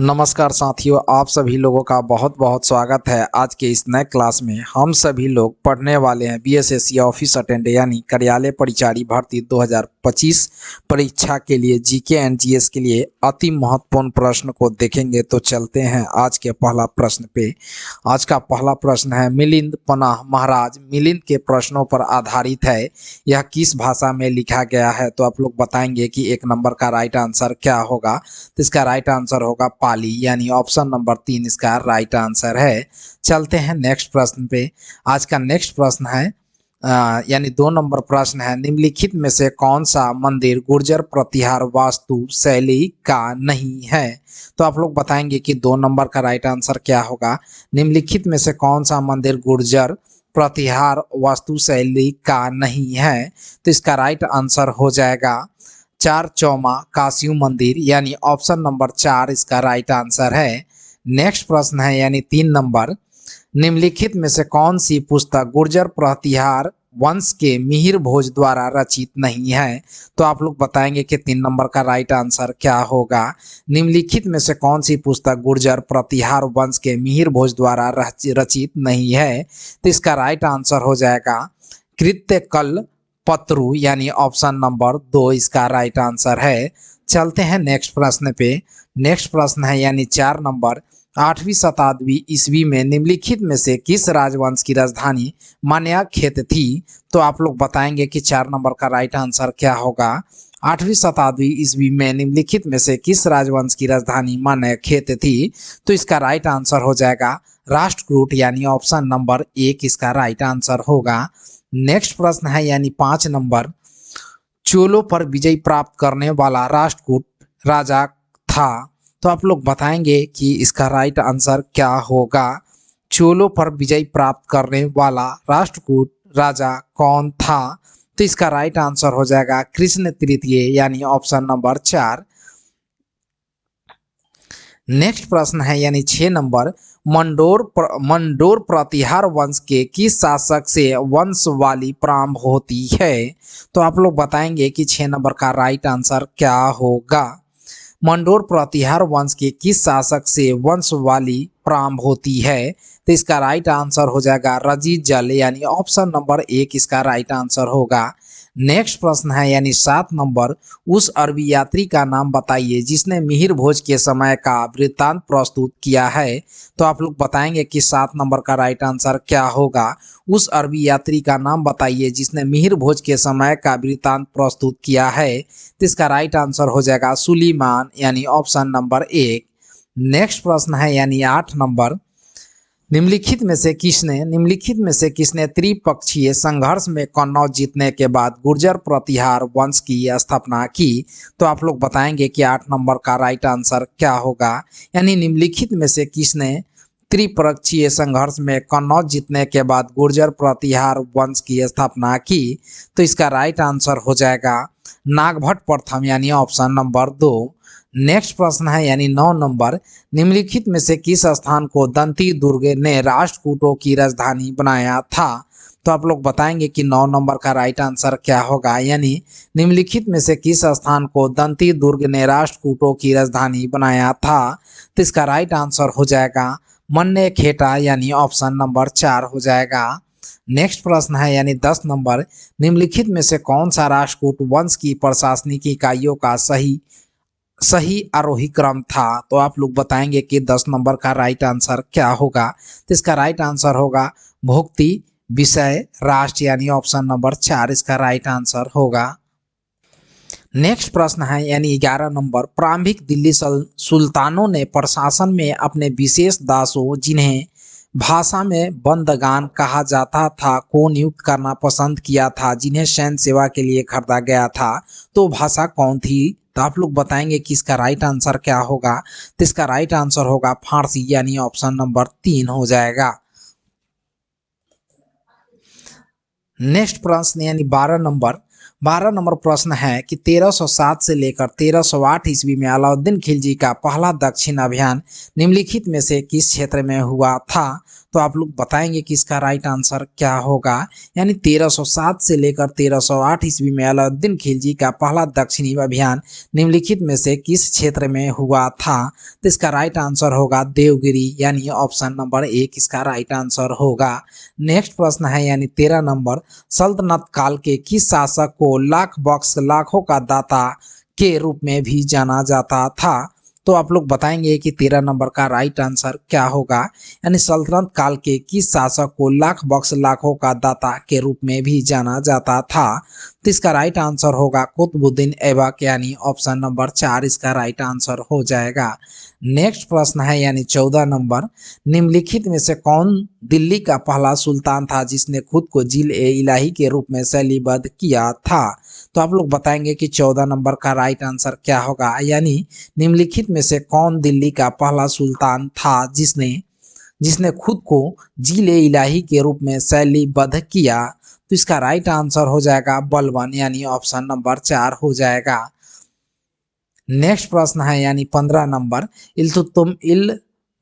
नमस्कार साथियों, आप सभी लोगों का बहुत बहुत स्वागत है। आज के इस नए क्लास में हम सभी लोग पढ़ने वाले हैं बीएसएससी ऑफिस अटेंडेंट यानी कार्यालय परिचारी भर्ती 2025 परीक्षा के लिए जीके एंड जीएस के लिए अति महत्वपूर्ण प्रश्न को देखेंगे। तो चलते हैं आज के पहला प्रश्न पे। आज का पहला प्रश्न है, मिलिंद पनाह महाराज मिलिंद के प्रश्नों पर आधारित है। यह किस भाषा में लिखा गया है? तो आप लोग बताएंगे कि एक नंबर का राइट आंसर क्या होगा। तो इसका राइट आंसर होगा पाली, यानी ऑप्शन नंबर 3 इसका राइट आंसर है। चलते हैं नेक्स्ट प्रश्न पे। आज का नेक्स्ट प्रश्न है यानी 2 नंबर प्रश्न है, निम्नलिखित में से कौन सा मंदिर गुर्जर प्रतिहार वास्तु शैली का नहीं है? तो आप लोग बताएंगे कि 2 नंबर का राइट आंसर क्या होगा। निम्नलिखित में से कौन सा मंदिर गुर्जर प्रतिहार वास्तु शैली का नहीं है? तो इसका राइट आंसर हो जाएगा चार चौमा काशियो मंदिर, यानी ऑप्शन नंबर 4 इसका राइट आंसर है। नेक्स्ट प्रश्न है यानी 3 नंबर, निम्नलिखित में से कौन सी पुस्तक गुर्जर प्रतिहार वंश के मिहिर भोज द्वारा रचित नहीं है? तो आप लोग बताएंगे कि 3 नंबर का राइट आंसर क्या होगा। निम्नलिखित में से कौन सी पुस्तक गुर्जर प्रतिहार वंश के मिहिर भोज द्वारा रचित नहीं है? तो इसका राइट आंसर हो जाएगा कृत्यकल पत्रु, यानी ऑप्शन नंबर 2 इसका राइट आंसर है। चलते हैं नेक्स्ट प्रश्न पे। नेक्स्ट प्रश्न है यानी 4 नंबर, 8वीं शताब्दी ईस्वी में निम्नलिखित में से किस राजवंश की राजधानी मान्यखेत थी? तो आप लोग बताएंगे कि 4 नंबर का राइट आंसर क्या होगा। 8वीं शताब्दी ईस्वी में निम्नलिखित में से किस राजवंश की राजधानी मान्यखेत थी? तो इसका राइट आंसर हो जाएगा राष्ट्रकूट, यानी ऑप्शन नंबर 1 इसका राइट आंसर होगा। नेक्स्ट प्रश्न है यानी 5 नंबर, चोलों पर विजय प्राप्त करने वाला राष्ट्रकूट राजा था? तो आप लोग बताएंगे कि इसका राइट आंसर क्या होगा। चोलों पर विजय प्राप्त करने वाला राष्ट्रकूट राजा कौन था? तो इसका राइट आंसर हो जाएगा कृष्ण तृतीय, यानी ऑप्शन नंबर 4। नेक्स्ट प्रश्न है यानी 6 नंबर, मंडोर प्रतिहार वंश के किस शासक से वंशवाली प्रारंभ होती है? तो आप लोग बताएंगे कि 6 नंबर का राइट आंसर क्या होगा। मंडोर प्रतिहार वंश के किस शासक से वंशवाली प्रारंभ होती है? तो इसका राइट आंसर हो जाएगा रजीद जल, यानी ऑप्शन नंबर 1 इसका राइट आंसर होगा। नेक्स्ट प्रश्न है यानी 7 नंबर, उस अरबी यात्री का नाम बताइए जिसने मिहिर भोज के समय का वृत्तांत प्रस्तुत किया है? तो आप लोग बताएंगे कि 7 नंबर का राइट आंसर क्या होगा। उस अरबी यात्री का नाम बताइए जिसने मिहिर भोज के समय का वृत्तांत प्रस्तुत किया है? तो इसका राइट आंसर हो जाएगा सुलेमान, यानी ऑप्शन नंबर 1। नेक्स्ट प्रश्न है यानी 8 नंबर, निम्नलिखित में से किसने त्रिपक्षीय संघर्ष में कन्नौज जीतने के बाद गुर्जर प्रतिहार वंश की स्थापना की? तो आप लोग बताएंगे कि 8 नंबर का राइट आंसर क्या होगा। यानी निम्नलिखित में से किसने त्रिपक्षीय संघर्ष में कन्नौज जीतने के बाद गुर्जर प्रतिहार वंश की स्थापना की? तो इसका राइट आंसर हो जाएगा नागभट्ट प्रथम, यानी ऑप्शन नंबर 2। नेक्स्ट प्रश्न है यानी 9 नंबर, निम्नलिखित में से किस स्थान को दंती दुर्ग ने राष्ट्रकूटों की राजधानी बनाया था? तो आप लोग बताएंगे कि 9 नंबर का राइट आंसर क्या होगा। यानी निम्नलिखित में से किस स्थान को दंती दुर्ग ने राष्ट्रकूटों की राजधानी बनाया था? तो इसका राइट आंसर हो जाएगा मन्नेखेटा, यानी ऑप्शन नंबर 4 हो जाएगा। नेक्स्ट प्रश्न है यानी 10 नंबर, निम्नलिखित में से कौन सा राष्ट्रकूट वंश की प्रशासनिक इकाइयों का सही आरोही क्रम था? तो आप लोग बताएंगे कि 10 नंबर का राइट आंसर क्या होगा। तो इसका राइट आंसर होगा भुक्ति विषय राष्ट्र, यानी ऑप्शन नंबर 4 इसका राइट आंसर होगा। नेक्स्ट प्रश्न है यानी 11 नंबर, प्रारंभिक दिल्ली सुल्तानों ने प्रशासन में अपने विशेष दासों जिन्हें भाषा में बंदगान कहा जाता था को नियुक्त करना पसंद किया था, जिन्हें सैन्य सेवा के लिए खरीदा गया था। तो भाषा कौन थी? तो आप लोग बताएंगे कि इसका राइट आंसर क्या होगा। तो इसका राइट आंसर होगा फारसी, यानी ऑप्शन नंबर 3 हो जाएगा। नेक्स्ट प्रश्न यानी 12 नंबर प्रश्न है कि 1307 से लेकर 1308 ईस्वी में अलाउद्दीन खिलजी का पहला दक्षिण अभियान निम्नलिखित में से किस क्षेत्र में हुआ था? तो आप लोग बताएंगे कि इसका राइट आंसर क्या होगा। यानी 1307 से लेकर 1308 ईस्वी में अलाउद्दीन खिलजी का पहला दक्षिणी अभियान निम्नलिखित में से किस क्षेत्र में हुआ था। तो इसका राइट आंसर होगा देवगिरी, यानी ऑप्शन नंबर 1 इसका राइट आंसर होगा। नेक्स्ट प्रश्न है यानी 13 नंबर, सल्तनत काल के किस शासक को लाख बख्श लाखों का दाता के रूप में भी जाना जाता था। तो आप लोग बताएंगे कि 13 नंबर का राइट आंसर क्या होगा। यानी सल्तनत काल के किस शासक को लाख बख्श लाखों का दाता के रूप में भी जाना जाता था। तो इसका राइट आंसर होगा कुतुबुद्दीन ऐबक, यानी ऑप्शन नंबर 4 इसका राइट आंसर हो जाएगा। नेक्स्ट प्रश्न है यानी 14 नंबर, निम्नलिखित में से कौन दिल्ली का पहला सुल्तान था जिसने खुद को जिल-ए-इलाही के रूप में शैलीबद्ध किया था। तो आप लोग बताएंगे कि 14 नंबर का राइट आंसर क्या होगा। यानी निम्नलिखित में से कौन दिल्ली का पहला सुल्तान था जिसने खुद को जिल-ए-इलाही के रूप में शैलीबद्ध किया। तो इसका राइट आंसर हो जाएगा बलबन, यानी ऑप्शन नंबर 4 हो जाएगा। नेक्स्ट प्रश्न है यानी 15 नंबर,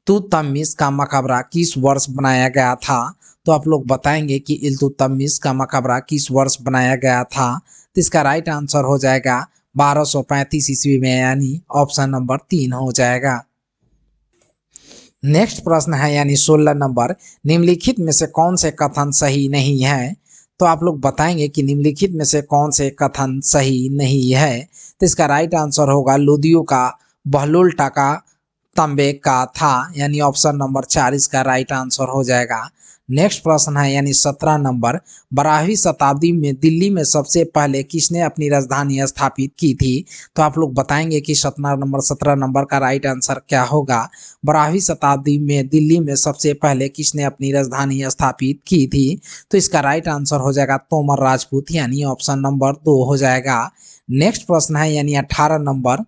इल्तुतमिश का मकबरा किस वर्ष बनाया गया था। तो आप लोग बताएंगे कि इल्तुतमिश का मकबरा किस वर्ष बनाया गया था। तो इसका राइट आंसर हो जाएगा 1235 ईस्वी में, यानी ऑप्शन नंबर 3 हो जाएगा। नेक्स्ट प्रश्न है यानी 16 नंबर, निम्नलिखित में से कौन से कथन सही नहीं है। तो आप लोग बताएंगे कि निम्नलिखित में से कौन से कथन सही नहीं है। तो इसका राइट आंसर होगा लुदियो का बहलोल टाका तांबे का था, यानी ऑप्शन नंबर 4 इसका राइट आंसर हो जाएगा। नेक्स्ट प्रश्न है यानी 17 नंबर, 12वीं शताब्दी में दिल्ली में सबसे पहले किसने अपनी राजधानी स्थापित की थी। तो आप लोग बताएंगे कि 17 नंबर का राइट आंसर क्या होगा। 12वीं शताब्दी में दिल्ली में सबसे पहले किसने अपनी राजधानी स्थापित की थी। तो इसका राइट आंसर हो जाएगा तोमर राजपूत, यानी ऑप्शन नंबर 2 हो जाएगा। नेक्स्ट प्रश्न है यानी 18 नंबर,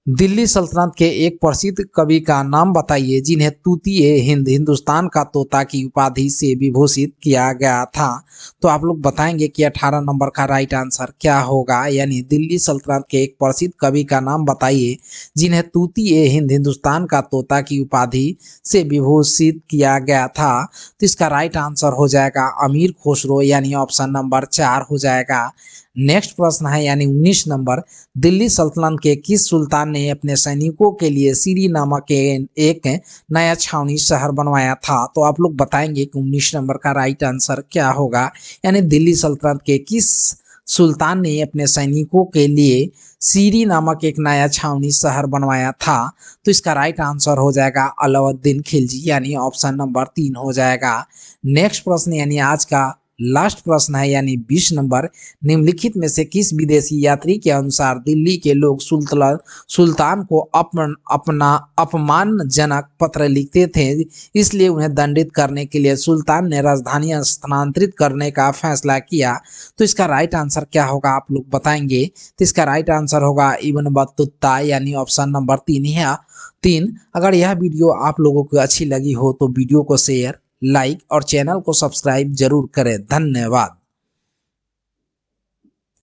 दिल्ली सल्तनत के एक प्रसिद्ध कवि का नाम बताइए जिन्हें तूती-ए-हिंद हिंदुस्तान का तोता की उपाधि से विभूषित किया गया था। तो आप लोग बताएंगे कि 18 नंबर का राइट आंसर क्या होगा। यानी दिल्ली सल्तनत के एक प्रसिद्ध कवि का नाम बताइए जिन्हें तूती-ए-हिंद हिंदुस्तान का तोता की उपाधि से विभूषित किया गया था। तो इसका राइट आंसर हो जाएगा अमीर खुसरो, यानी ऑप्शन नंबर 4 हो जाएगा। नेक्स्ट प्रश्न है यानी 19 नंबर, दिल्ली सल्तनत के किस सुल्तान ने अपने सैनिकों के लिए सीरी नामक एक नया छावनी शहर बनवाया था। तो आप लोग बताएंगे कि 19 नंबर का राइट आंसर क्या होगा। यानी दिल्ली सल्तनत के किस सुल्तान ने अपने सैनिकों के लिए सीरी नामक एक नया छावनी शहर बनवाया था। तो इसका राइट आंसर हो जाएगा अलाउद्दीन खिलजी, यानी ऑप्शन नंबर 3 हो जाएगा। नेक्स्ट प्रश्न यानी आज का लास्ट प्रश्न है यानी 20 नंबर, निम्नलिखित में से किस विदेशी यात्री के अनुसार दिल्ली के लोग सुल्तान को अपना अपमानजनक पत्र लिखते थे, इसलिए उन्हें दंडित करने के लिए सुल्तान ने राजधानी स्थानांतरित करने का फैसला किया। तो इसका राइट आंसर क्या होगा आप लोग बताएंगे। तो इसका राइट आंसर होगा इब्न बतूता, यानी ऑप्शन नंबर 3। अगर यह वीडियो आप लोगों को अच्छी लगी हो तो वीडियो को शेयर, लाइक और चैनल को सब्सक्राइब जरूर करें। धन्यवाद।